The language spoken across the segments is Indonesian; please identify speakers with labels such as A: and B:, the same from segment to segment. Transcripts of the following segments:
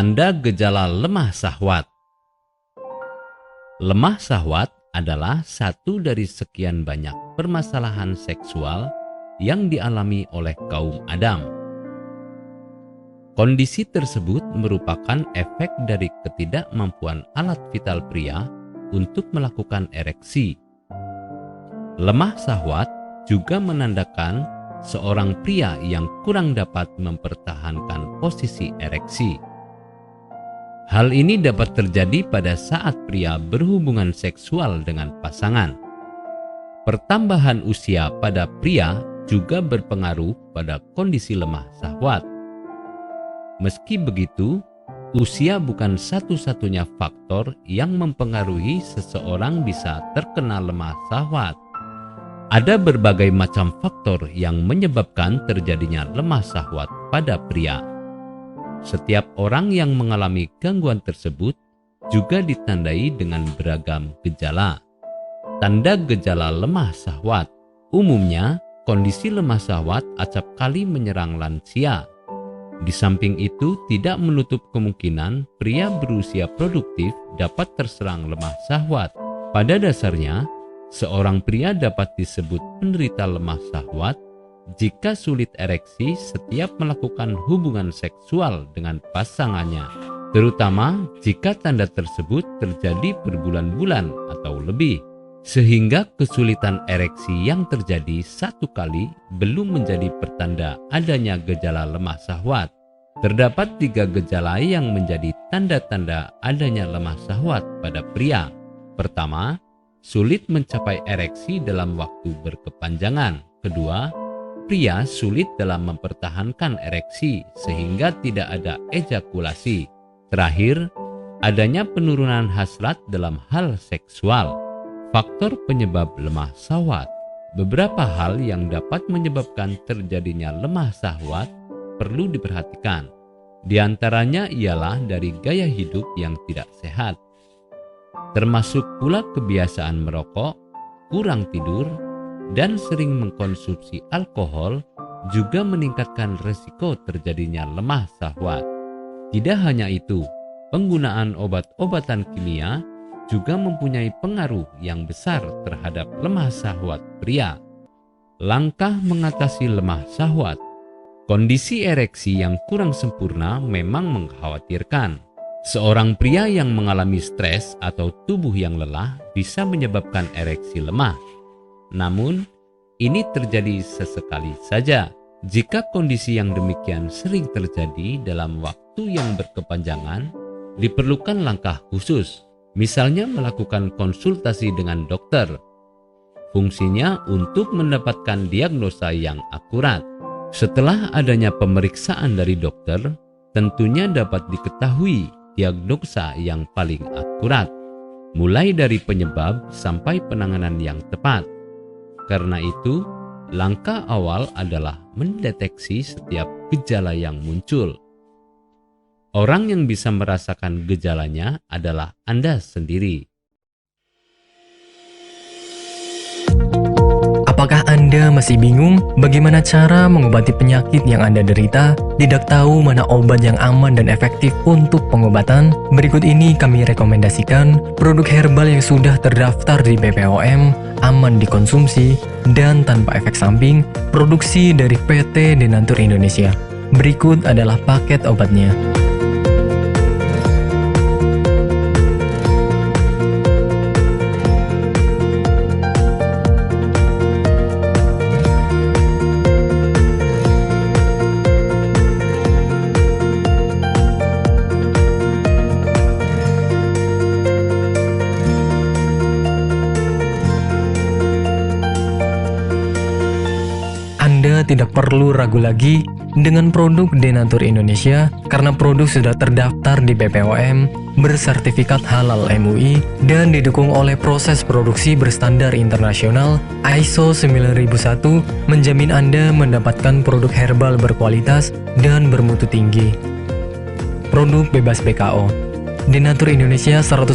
A: Tanda gejala lemah syahwat. Lemah syahwat adalah satu dari sekian banyak permasalahan seksual yang dialami oleh kaum Adam. Kondisi tersebut merupakan efek dari ketidakmampuan alat vital pria untuk melakukan ereksi. Lemah syahwat juga menandakan seorang pria yang kurang dapat mempertahankan posisi ereksi. Hal ini dapat terjadi pada saat pria berhubungan seksual dengan pasangan. Pertambahan usia pada pria juga berpengaruh pada kondisi lemah syahwat. Meski begitu, usia bukan satu-satunya faktor yang mempengaruhi seseorang bisa terkena lemah syahwat. Ada berbagai macam faktor yang menyebabkan terjadinya lemah syahwat pada pria. Setiap orang yang mengalami gangguan tersebut juga ditandai dengan beragam gejala. Tanda gejala lemah syahwat. Umumnya, kondisi lemah syahwat acap kali menyerang lansia. Di samping itu, tidak menutup kemungkinan pria berusia produktif dapat terserang lemah syahwat. Pada dasarnya, seorang pria dapat disebut penderita lemah syahwat jika sulit ereksi setiap melakukan hubungan seksual dengan pasangannya, terutama jika tanda tersebut terjadi berbulan-bulan atau lebih, sehingga kesulitan ereksi yang terjadi satu kali belum menjadi pertanda adanya gejala lemah syahwat. Terdapat 3 gejala yang menjadi tanda-tanda adanya lemah syahwat pada pria. Pertama, sulit mencapai ereksi dalam waktu berkepanjangan. Kedua, pria sulit dalam mempertahankan ereksi sehingga tidak ada ejakulasi. Terakhir, adanya penurunan hasrat dalam hal seksual. Faktor penyebab lemah syahwat. Beberapa hal yang dapat menyebabkan terjadinya lemah syahwat perlu diperhatikan. Di antaranya ialah dari gaya hidup yang tidak sehat, termasuk pula kebiasaan merokok, kurang tidur, dan sering mengkonsumsi alkohol juga meningkatkan resiko terjadinya lemah syahwat. Tidak hanya itu, penggunaan obat-obatan kimia juga mempunyai pengaruh yang besar terhadap lemah syahwat pria. Langkah mengatasi lemah syahwat. Kondisi ereksi yang kurang sempurna memang mengkhawatirkan. Seorang pria yang mengalami stres atau tubuh yang lelah bisa menyebabkan ereksi lemah. Namun, ini terjadi sesekali saja. Jika kondisi yang demikian sering terjadi dalam waktu yang berkepanjangan, diperlukan langkah khusus, misalnya melakukan konsultasi dengan dokter. Fungsinya untuk mendapatkan diagnosa yang akurat. Setelah adanya pemeriksaan dari dokter, tentunya dapat diketahui diagnosa yang paling akurat, mulai dari penyebab sampai penanganan yang tepat. Karena itu, langkah awal adalah mendeteksi setiap gejala yang muncul. Orang yang bisa merasakan gejalanya adalah Anda sendiri.
B: Apakah Anda masih bingung bagaimana cara mengobati penyakit yang Anda derita? Tidak tahu mana obat yang aman dan efektif untuk pengobatan? Berikut ini kami rekomendasikan produk herbal yang sudah terdaftar di BPOM, aman dikonsumsi, dan tanpa efek samping, produksi dari PT Denatur Indonesia. Berikut adalah paket obatnya. Anda tidak perlu ragu lagi dengan produk Denatur Indonesia karena produk sudah terdaftar di BPOM, bersertifikat halal MUI, dan didukung oleh proses produksi berstandar internasional ISO 9001, menjamin Anda mendapatkan produk herbal berkualitas dan bermutu tinggi. Produk bebas BKO. Denatur Indonesia 100%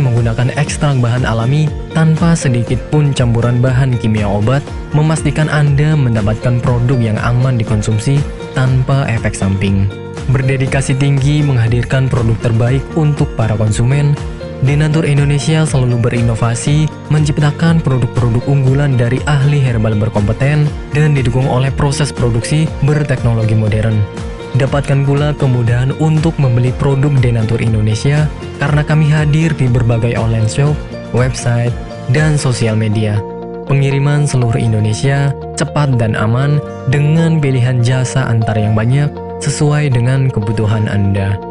B: menggunakan ekstrak bahan alami tanpa sedikit pun campuran bahan kimia obat, memastikan Anda mendapatkan produk yang aman dikonsumsi tanpa efek samping. Berdedikasi tinggi menghadirkan produk terbaik untuk para konsumen, Denatur Indonesia selalu berinovasi, menciptakan produk-produk unggulan dari ahli herbal berkompeten dan didukung oleh proses produksi berteknologi modern. Dapatkan pula kemudahan untuk membeli produk Denatur Indonesia karena kami hadir di berbagai online shop, website, dan sosial media. Pengiriman seluruh Indonesia cepat dan aman dengan pilihan jasa antar yang banyak sesuai dengan kebutuhan Anda.